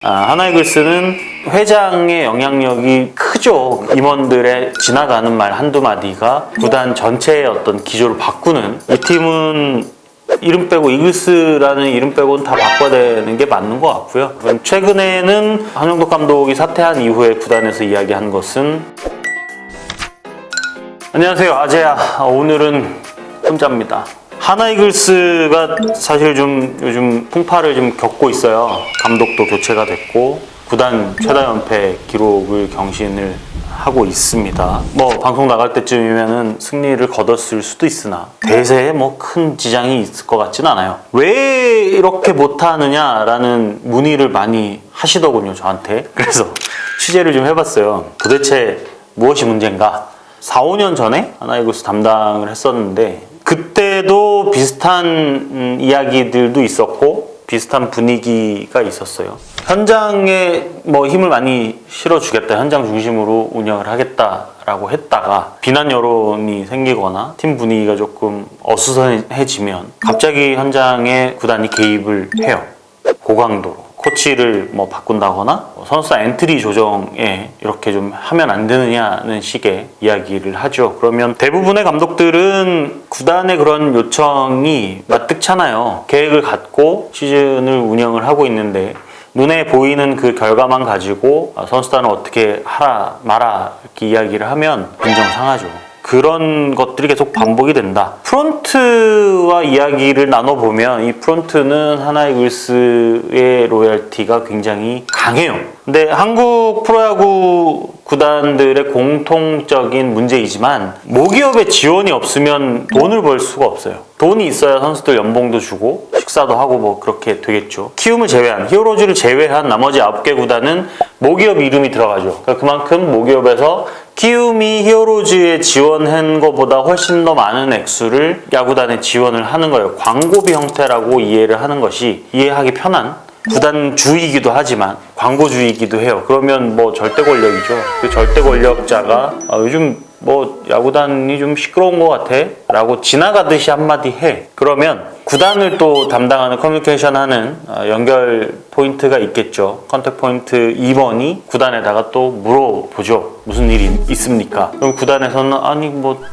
하나이글스는 회장의 영향력이 크죠. 임원들의 지나가는 말 한두 마디가 구단 전체의 어떤 기조를 바꾸는, 이 팀은 이름 빼고 이글스라는 이름 빼고는 다 바꿔야 되는 게 맞는 것 같고요. 최근에는 한영덕 감독이 사퇴한 이후에 구단에서 이야기한 것은, 안녕하세요, 아재야. 오늘은 혼자입니다. 하나이글스가 사실 좀 요즘 풍파를 좀 겪고 있어요. 감독도 교체가 됐고 구단 최다 연패 기록을 경신을 하고 있습니다. 방송 나갈 때쯤이면은 승리를 거뒀을 수도 있으나 대세에 큰 지장이 있을 것 같지는 않아요. 왜 이렇게 못하느냐라는 문의를 많이 하시더군요, 저한테. 그래서 취재를 좀 해봤어요. 도대체 무엇이 문제인가? 4, 5년 전에 하나이글스 담당을 했었는데 그때도 비슷한 이야기들도 있었고 비슷한 분위기가 있었어요. 현장에 힘을 많이 실어주겠다, 현장 중심으로 운영을 하겠다라고 했다가 비난 여론이 생기거나 팀 분위기가 조금 어수선해지면 갑자기 현장에 구단이 개입을 해요. 고강도로. 코치를 바꾼다거나 선수단 엔트리 조정에 이렇게 좀 하면 안 되느냐는 식의 이야기를 하죠. 그러면 대부분의 감독들은 구단의 그런 요청이 마뜩찮아요. 계획을 갖고 시즌을 운영을 하고 있는데 눈에 보이는 그 결과만 가지고 선수단을 어떻게 하라 마라 이렇게 이야기를 하면 인정 상하죠. 그런 것들이 계속 반복이 된다. 프론트와 이야기를 나눠보면 이 프론트는 하나이글스의 로열티가 굉장히 강해요. 근데 한국 프로야구 구단들의 공통적인 문제이지만 모기업의 지원이 없으면 돈을 벌 수가 없어요. 돈이 있어야 선수들 연봉도 주고 식사도 하고 그렇게 되겠죠. 키움을 제외한, 히어로즈를 제외한 나머지 9개 구단은 모기업 이름이 들어가죠. 그러니까 그만큼 모기업에서 키움이 히어로즈에 지원한 것보다 훨씬 더 많은 액수를 야구단에 지원을 하는 거예요. 광고비 형태라고 이해를 하는 것이 이해하기 편한 구단주이기도 하지만 광고주이기도 해요. 그러면 절대 권력이죠. 그 절대 권력자가 요즘 야구단이 좀 시끄러운 것 같아 라고 지나가듯이 한마디 해. 그러면 구단을 또 담당하는 커뮤니케이션 하는 연결 포인트가 있겠죠. 컨택 포인트 2번이 구단에다가 또 물어보죠. 무슨 일이 있습니까? 그럼 구단에서는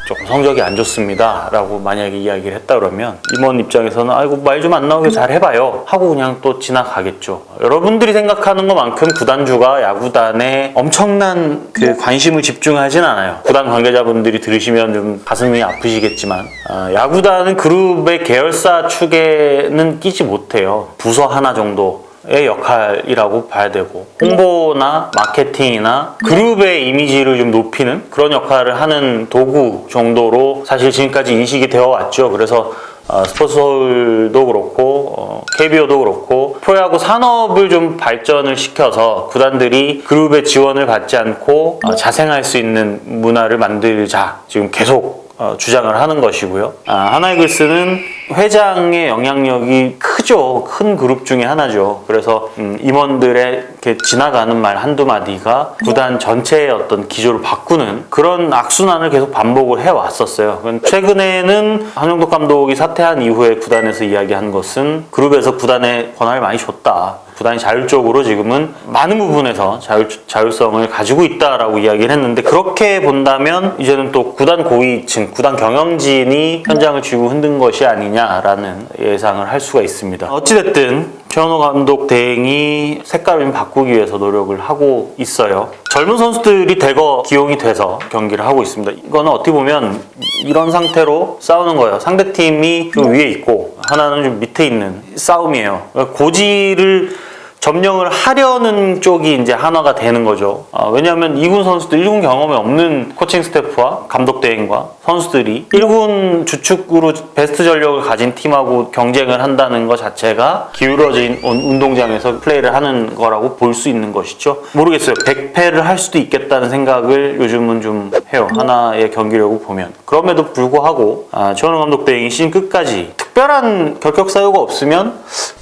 조금 성적이 안 좋습니다 라고 만약에 이야기를 했다 그러면 임원 입장에서는 말 좀 안 나오게 잘 해봐요 하고 그냥 또 지나가겠죠. 여러분들이 생각하는 것만큼 구단주가 야구단에 엄청난 관심을 집중하진 않아요. 구단 관계자분들이 들으시면 좀 가슴이 아프시겠지만 야구단은 그룹의 계열사 축에는 끼지 못해요. 부서 하나 정도의 역할이라고 봐야 되고 홍보나 마케팅이나 그룹의 이미지를 좀 높이는 그런 역할을 하는 도구 정도로 사실 지금까지 인식이 되어 왔죠. 그래서 스포츠서울도 그렇고 KBO도 그렇고 프로야구 산업을 좀 발전을 시켜서 구단들이 그룹의 지원을 받지 않고 자생할 수 있는 문화를 만들자 지금 계속 주장을 하는 것이고요. 하나이글스는 회장의 영향력이 크죠. 큰 그룹 중에 하나죠. 그래서 임원들의 이렇게 지나가는 말 한두 마디가 구단 전체의 어떤 기조를 바꾸는 그런 악순환을 계속 반복을 해왔었어요. 최근에는 한영덕 감독이 사퇴한 이후에 구단에서 이야기한 것은 그룹에서 구단에 권한을 많이 줬다. 구단이 자율적으로 지금은 많은 부분에서 자율성을 가지고 있다라고 이야기를 했는데, 그렇게 본다면 이제는 또 구단 고위층, 구단 경영진이 현장을 쥐고 흔든 것이 아니냐라는 예상을 할 수가 있습니다. 어찌됐든 최원호 감독 대행이 색깔을 좀 바꾸기 위해서 노력을 하고 있어요. 젊은 선수들이 대거 기용이 돼서 경기를 하고 있습니다. 이거는 어떻게 보면 이런 상태로 싸우는 거예요. 상대팀이 좀 위에 있고 하나는 좀 밑에 있는 싸움이에요. 고지를 점령을 하려는 쪽이 이제 한화가 되는 거죠. 왜냐하면 2군 선수들, 1군 경험이 없는 코칭 스태프와 감독 대행과 선수들이 1군 주축으로 베스트 전력을 가진 팀하고 경쟁을 한다는 것 자체가 기울어진 운동장에서 플레이를 하는 거라고 볼 수 있는 것이죠. 모르겠어요. 100패를 할 수도 있겠다는 생각을 요즘은 좀 해요. 하나의 경기력을 보면. 그럼에도 불구하고 최원호 감독 대행이 시즌 끝까지 특별한 결격 사유가 없으면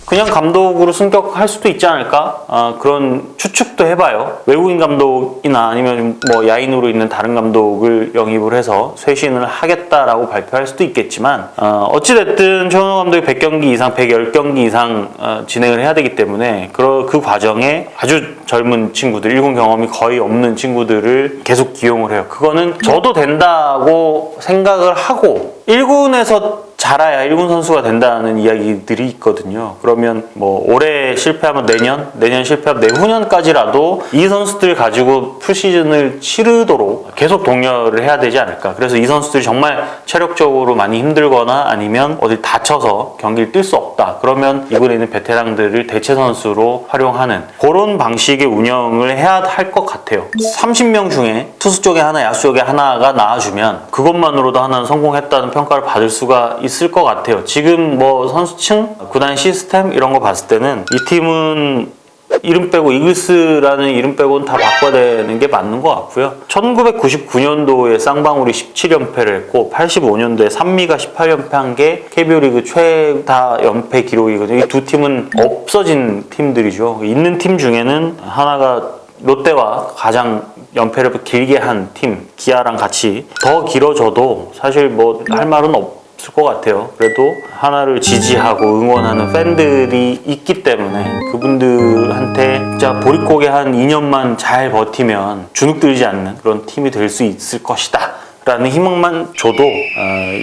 그냥 감독으로 승격할 수도 있지 않을까? 그런 추측도 해봐요. 외국인 감독이나 아니면 뭐 야인으로 있는 다른 감독을 영입을 해서 쇄신을 하겠다라고 발표할 수도 있겠지만 어찌됐든 최원호 감독이 100경기 이상, 110경기 이상 진행을 해야 되기 때문에 그 과정에 아주 젊은 친구들, 1군 경험이 거의 없는 친구들을 계속 기용을 해요. 그거는 저도 된다고 생각을 하고 1군에서 잘해야 1군 선수가 된다는 이야기들이 있거든요. 그러면 뭐 올해 실패하면 내년 실패하면 내후년까지라도 이 선수들 가지고 풀시즌을 치르도록 계속 독려를 해야 되지 않을까. 그래서 이 선수들이 정말 체력적으로 많이 힘들거나 아니면 어디 다쳐서 경기를 뛸 수 없다. 그러면 이군에 있는 베테랑들을 대체 선수로 활용하는 그런 방식의 운영을 해야 할 것 같아요. 30명 중에 투수 쪽에 하나, 야수 쪽에 하나가 나와주면 그것만으로도 하나는 성공했다는 평가를 받을 수가 있을 것 같아요. 지금 뭐 선수층, 구단 시스템 이런 거 봤을 때는 이 팀은 이름 빼고 이글스라는 이름 빼고는 다 바꿔야 되는 게 맞는 것 같고요. 1999년도에 쌍방울이 17연패를 했고 85년도에 산미가 18연패한 게 KBO 리그 최다 연패 기록이거든요. 이 두 팀은 없어진 팀들이죠. 있는 팀 중에는 하나가 롯데와 가장 연패를 길게 한 팀, 기아랑 같이 더 길어져도 사실 뭐 할 말은 없을 것 같아요. 그래도 하나를 지지하고 응원하는 팬들이 있기 때문에 그분들한테 진짜 보릿고개 한 2년만 잘 버티면 주눅들지 않는 그런 팀이 될 수 있을 것이다 라는 희망만 줘도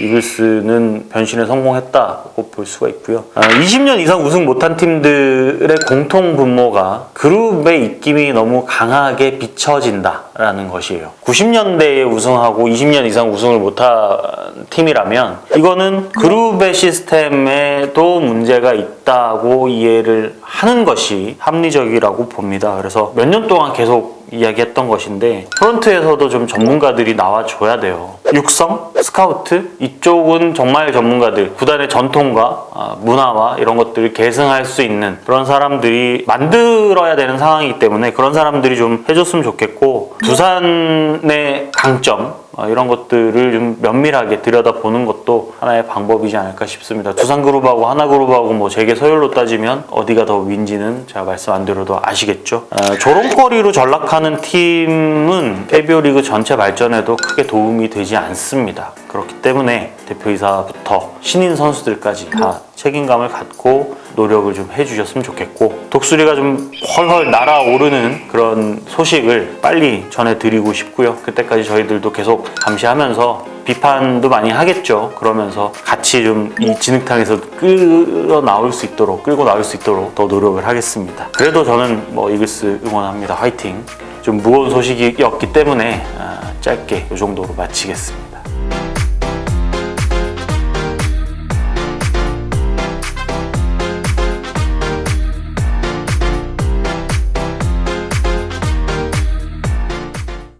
이글스는 변신에 성공했다고 볼 수가 있고요. 20년 이상 우승 못한 팀들의 공통 분모가 그룹의 입김이 너무 강하게 비춰진다라는 것이에요. 90년대에 우승하고 20년 이상 우승을 못한 팀이라면 이거는 그룹의 시스템에도 문제가 있다고 이해를 하는 것이 합리적이라고 봅니다. 그래서 몇 년 동안 계속 이야기했던 것인데 프런트에서도 좀 전문가들이 나와줘야 돼요. 육성, 스카우트 이쪽은 정말 전문가들, 구단의 전통과 문화와 이런 것들을 계승할 수 있는 그런 사람들이 만들어야 되는 상황이기 때문에 그런 사람들이 좀 해줬으면 좋겠고 두산의 강점 이런 것들을 좀 면밀하게 들여다보는 것도 하나의 방법이지 않을까 싶습니다. 두산그룹하고 하나그룹하고 뭐 재계 서열로 따지면 어디가 더 위인지는 제가 말씀 안 드려도 아시겠죠. 조롱거리로 전락하는 팀은 KBO 리그 전체 발전에도 크게 도움이 되지 않습니다. 그렇기 때문에 대표이사부터 신인 선수들까지 다 책임감을 갖고 노력을 좀 해주셨으면 좋겠고 독수리가 좀 헐헐 날아오르는 그런 소식을 빨리 전해드리고 싶고요. 그때까지 저희들도 계속 감시하면서 비판도 많이 하겠죠. 그러면서 같이 좀 이 진흙탕에서 끌고 나올 수 있도록 더 노력을 하겠습니다. 그래도 저는 뭐 이글스 응원합니다. 화이팅! 좀 무거운 소식이었기 때문에 짧게 이 정도로 마치겠습니다.